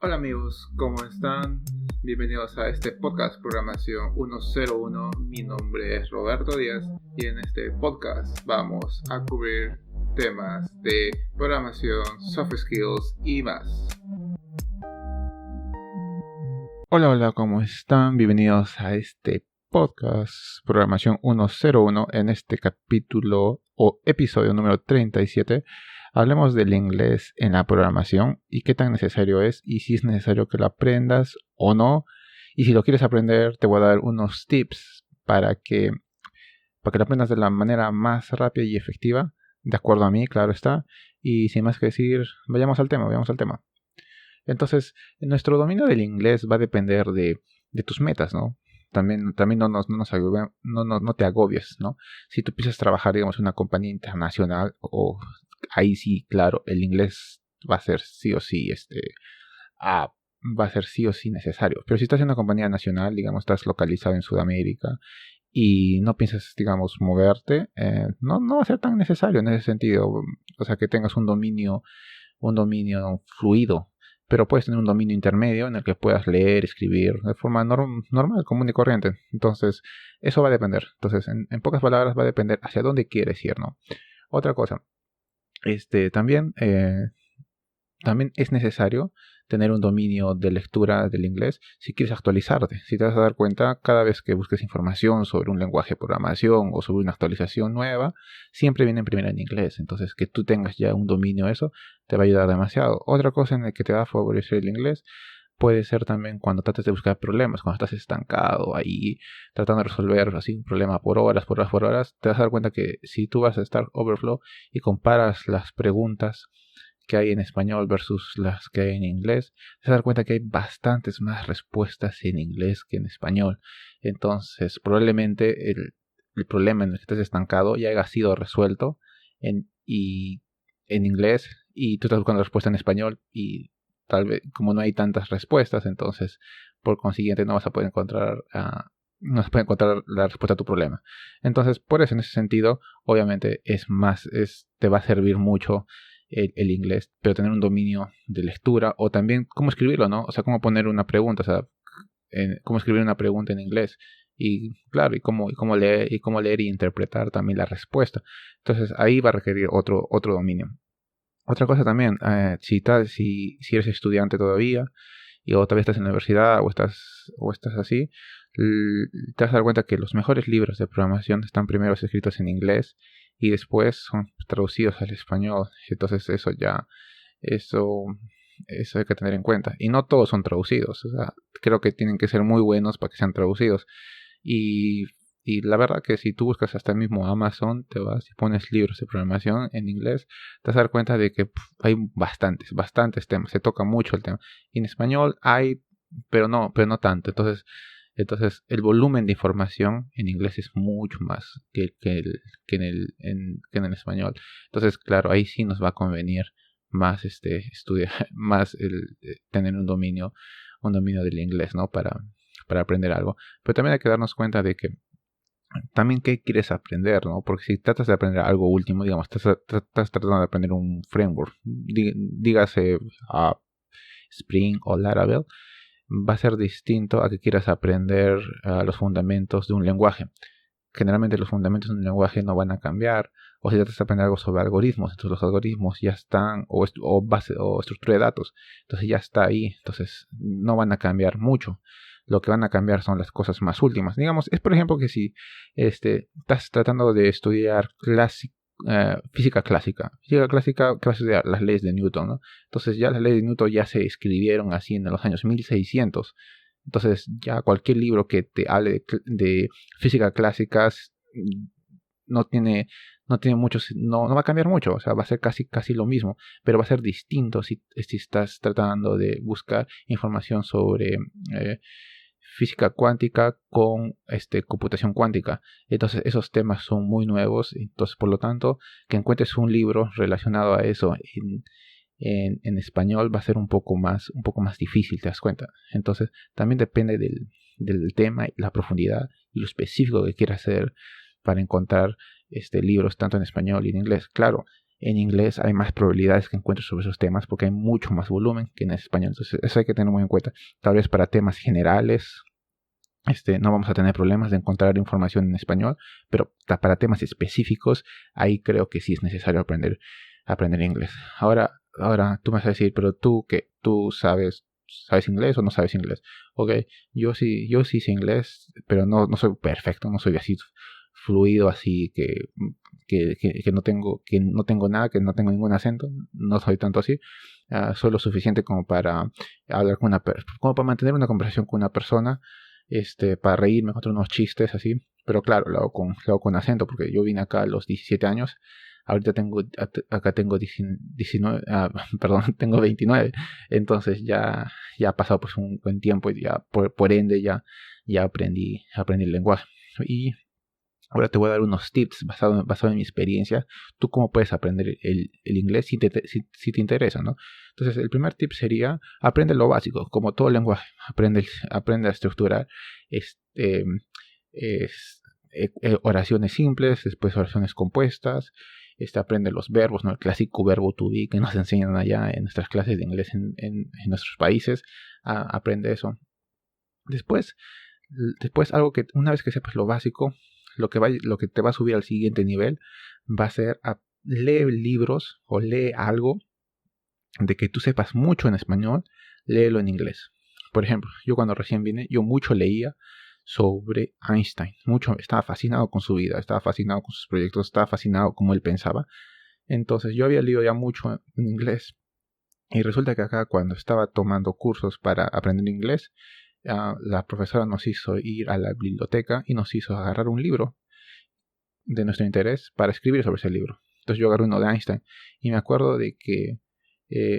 Hola amigos, ¿cómo están? Bienvenidos a este podcast Programación 101. Mi nombre es Roberto Díaz y en este podcast vamos a cubrir temas de programación, soft skills y más. Hola, ¿cómo están? Bienvenidos a este podcast Programación 101. En este capítulo o episodio número 37 hablemos del inglés en la programación y qué tan necesario es y si es necesario que lo aprendas o no. Y si lo quieres aprender, te voy a dar unos tips para que lo aprendas de la manera más rápida y efectiva, de acuerdo a mí, claro está. Y sin más que decir, vayamos al tema. Entonces, nuestro dominio del inglés va a depender de tus metas, ¿no? También no te agobies, ¿no? Si tú empiezas a trabajar, digamos, en una compañía internacional, ahí sí, claro, el inglés va a ser sí o sí, va a ser sí o sí necesario. Pero si estás en una compañía nacional, digamos, estás localizado en Sudamérica y no piensas, digamos, moverte, no va a ser tan necesario en ese sentido. O sea, que tengas un dominio fluido, pero puedes tener un dominio intermedio en el que puedas leer, escribir de forma normal, común y corriente. Entonces, eso va a depender. Entonces, en pocas palabras, va a depender hacia dónde quieres ir, ¿no? Otra cosa, también es necesario tener un dominio de lectura del inglés si quieres actualizarte. Si te vas a dar cuenta, cada vez que busques información sobre un lenguaje de programación o sobre una actualización nueva, siempre viene en primera en inglés. Entonces, que tú tengas ya un dominio de eso te va a ayudar demasiado. Otra cosa en la que te va a favorecer el inglés puede ser también cuando trates de buscar problemas, cuando estás estancado ahí tratando de resolver así un problema por horas, te vas a dar cuenta que si tú vas a Stack Overflow y comparas las preguntas que hay en español versus las que hay en inglés, te vas a dar cuenta que hay bastantes más respuestas en inglés que en español. Entonces, probablemente el problema en el que estés estancado ya haya sido resuelto en inglés y tú estás buscando la respuesta en español y tal vez como no hay tantas respuestas, entonces por consiguiente no vas a poder encontrar la respuesta a tu problema. Entonces, por eso en ese sentido, obviamente te va a servir mucho el inglés, pero tener un dominio de lectura o también cómo escribirlo, ¿no? O sea, cómo poner una pregunta, o sea, cómo escribir una pregunta en inglés y claro, y cómo leer y interpretar también la respuesta. Entonces, ahí va a requerir otro dominio. Otra cosa también, si eres estudiante todavía o todavía estás en la universidad o estás así, te vas a dar cuenta que los mejores libros de programación están primero escritos en inglés y después son traducidos al español. Entonces eso hay que tener en cuenta. Y no todos son traducidos. O sea, creo que tienen que ser muy buenos para que sean traducidos. Y, y la verdad que si tú buscas hasta el mismo Amazon, te vas y pones libros de programación en inglés, te vas a dar cuenta de que hay bastantes temas. Se toca mucho el tema. Y en español hay, pero no tanto. Entonces, el volumen de información en inglés es mucho más que en el español. Entonces, claro, ahí sí nos va a convenir más estudiar, más tener un dominio del inglés, ¿no? Para aprender algo. Pero también hay que darnos cuenta de que también qué quieres aprender, ¿no? Porque si tratas de aprender algo último, digamos, estás tratando de aprender un framework, dígase a Spring o Laravel, va a ser distinto a que quieras aprender los fundamentos de un lenguaje. Generalmente los fundamentos de un lenguaje no van a cambiar. O si tratas de aprender algo sobre algoritmos, entonces los algoritmos ya están, o estructura de datos, entonces ya está ahí, entonces no van a cambiar mucho. Lo que van a cambiar son las cosas más últimas. Digamos, es por ejemplo que si estás tratando de estudiar física clásica, que vas a estudiar las leyes de Newton, ¿no? Entonces ya las leyes de Newton ya se escribieron así en los años 1600. Entonces ya cualquier libro que te hable de física clásica no tiene muchos, no va a cambiar mucho, o sea, va a ser casi lo mismo, pero va a ser distinto si estás tratando de buscar información sobre física cuántica con computación cuántica. Entonces esos temas son muy nuevos, entonces por lo tanto que encuentres un libro relacionado a eso en español va a ser un poco más difícil, te das cuenta. Entonces también depende del tema, la profundidad y lo específico que quieras hacer para encontrar libros tanto en español y en inglés. Claro, En inglés hay más probabilidades que encuentres sobre esos temas porque hay mucho más volumen que en español. Entonces eso hay que tener muy en cuenta. Tal vez para temas generales no vamos a tener problemas de encontrar información en español, pero para temas específicos ahí creo que sí es necesario aprender inglés. Ahora tú me vas a decir, pero tú sabes inglés o no sabes inglés. Ok, yo sí sé inglés, pero no soy perfecto, no soy así fluido, así que no tengo nada, que no tengo ningún acento, no soy tanto así. Soy lo suficiente como para hablar con como para mantener una conversación con una persona, para reírme, contar unos chistes así. Pero claro, lo hago con acento, porque yo vine acá a los 17 años. Ahorita acá tengo 19, perdón, tengo 29. Entonces ya ha pasado pues un buen tiempo y ya por ende ya aprendí el lenguaje. Y ahora te voy a dar unos tips basado en mi experiencia. Tú cómo puedes aprender el inglés si te interesa, ¿no? Entonces, el primer tip sería aprende lo básico, como todo lenguaje. Aprende a estructurar este, oraciones simples, después oraciones compuestas. Aprende los verbos, ¿no? El clásico verbo to be que nos enseñan allá en nuestras clases de inglés en nuestros países. Aprende eso. Después, algo que una vez que sepas lo básico, lo que te va a subir al siguiente nivel va a ser lee libros o lee algo de que tú sepas mucho en español, léelo en inglés. Por ejemplo, yo cuando recién vine, yo mucho leía sobre Einstein, mucho, estaba fascinado con su vida, estaba fascinado con sus proyectos, estaba fascinado con cómo él pensaba. Entonces yo había leído ya mucho en inglés y resulta que acá cuando estaba tomando cursos para aprender inglés, la profesora nos hizo ir a la biblioteca y nos hizo agarrar un libro de nuestro interés para escribir sobre ese libro. Entonces yo agarré uno de Einstein y me acuerdo de que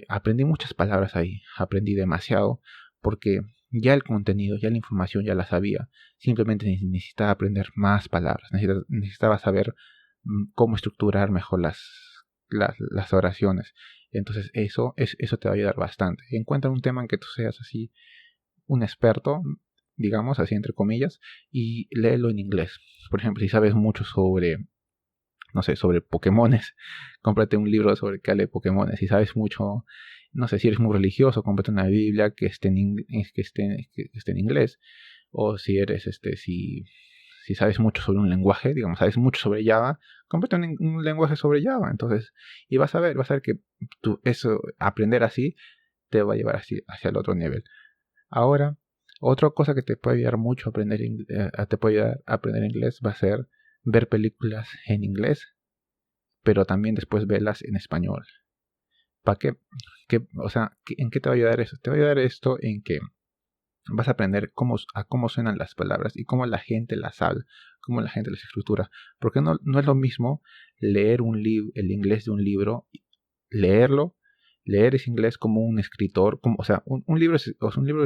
aprendí muchas palabras ahí, aprendí demasiado porque ya el contenido, ya la información ya la sabía, simplemente necesitaba aprender más palabras, necesitaba saber cómo estructurar mejor las oraciones. Entonces eso te va a ayudar bastante. Encuentra un tema en que tú seas así un experto, digamos, así entre comillas, y léelo en inglés. Por ejemplo, si sabes mucho sobre, no sé, sobre Pokémones, cómprate un libro sobre que hable de Pokémones. Si sabes mucho, no sé, si eres muy religioso, cómprate una Biblia que esté en inglés. O si eres, si sabes mucho sobre un lenguaje, digamos, sabes mucho sobre Java, cómprate un lenguaje sobre Java. Entonces, y vas a ver que aprender así, te va a llevar así hacia el otro nivel. Ahora, otra cosa que te puede ayudar mucho te puede ayudar a aprender inglés va a ser ver películas en inglés, pero también después verlas en español. ¿Para qué? O sea, ¿en qué te va a ayudar eso? Te va a ayudar esto en que vas a aprender cómo suenan las palabras y cómo la gente las habla, cómo la gente las estructura. Porque no es lo mismo leer el inglés de un libro, leerlo, leer ese inglés como un escritor, o sea, un libro es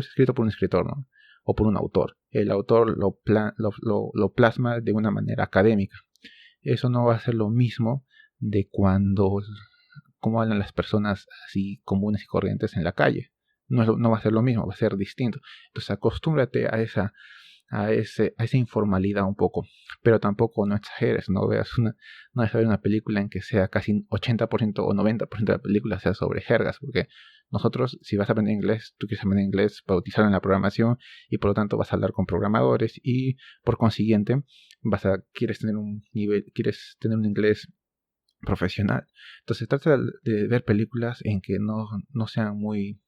escrito por un escritor, ¿no? O por un autor. El autor lo plasma de una manera académica. Eso no va a ser lo mismo de cómo hablan las personas así comunes y corrientes en la calle. No va a ser lo mismo, va a ser distinto. Entonces acostúmbrate a esa informalidad un poco, pero tampoco no exageres, no debes ver una película en que sea casi 80% o 90% de la película sea sobre jergas, porque nosotros, si vas a aprender inglés, tú quieres aprender inglés para utilizarlo en la programación y por lo tanto vas a hablar con programadores y por consiguiente quieres tener un inglés profesional. Entonces trata de ver películas en que no sean muy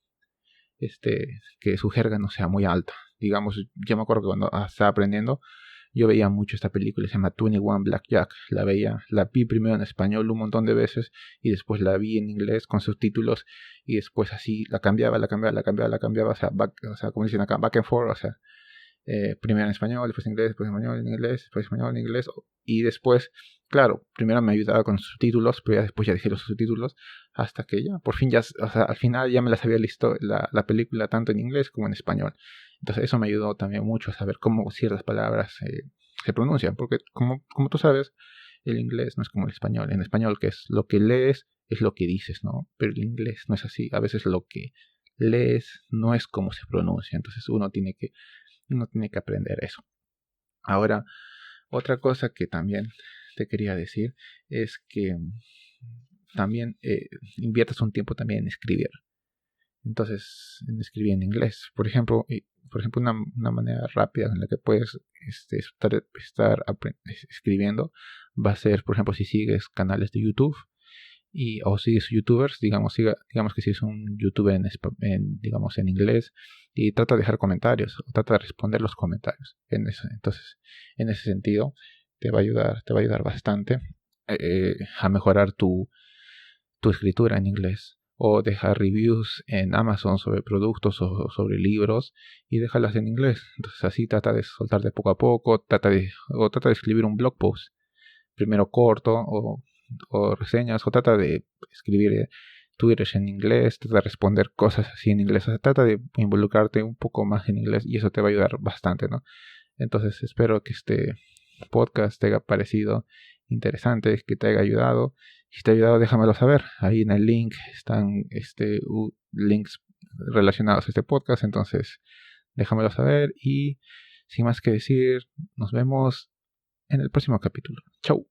que su jerga no sea muy alta. Digamos, yo me acuerdo que cuando estaba aprendiendo, yo veía mucho esta película, se llama 21 Blackjack. La vi primero en español un montón de veces y después la vi en inglés con subtítulos y después así la cambiaba, o sea, como dicen acá, back and forth, o sea, primero en español, después en inglés, después en español, en inglés, después en español, en inglés. Y después, claro, primero me ayudaba con los subtítulos, pero ya después ya dejé los subtítulos hasta que ya, por fin ya, o sea, al final ya me las había listo la película tanto en inglés como en español. Entonces eso me ayudó también mucho a saber cómo ciertas palabras se pronuncian, porque como tú sabes, el inglés no es como el español. En español, que es lo que lees, es lo que dices, ¿no? Pero el inglés no es así. A veces lo que lees no es como se pronuncia. Entonces uno tiene que aprender eso. Ahora, otra cosa que también te quería decir es que también inviertas un tiempo también en escribir. Entonces, en escribir en inglés. Por ejemplo, una manera rápida en la que puedes estar escribiendo va a ser, por ejemplo, si sigues canales de YouTube o sigues youtubers, digamos que si es un youtuber digamos en inglés, y trata de dejar comentarios o trata de responder los comentarios. Entonces, en ese sentido, te va a ayudar bastante a mejorar tu escritura en inglés. O dejar reviews en Amazon sobre productos o sobre libros y déjalas en inglés. Entonces así trata de soltar de poco a poco, trata de escribir un blog post, primero corto o reseñas, o trata de escribir Twitter en inglés, trata de responder cosas así en inglés, o sea, trata de involucrarte un poco más en inglés y eso te va a ayudar bastante, ¿no? Entonces espero que este podcast te haya parecido interesante, que te haya ayudado. Si te ha ayudado, déjamelo saber. Ahí en el link están links relacionados a este podcast. Entonces, déjamelo saber. Y sin más que decir, nos vemos en el próximo capítulo. Chau.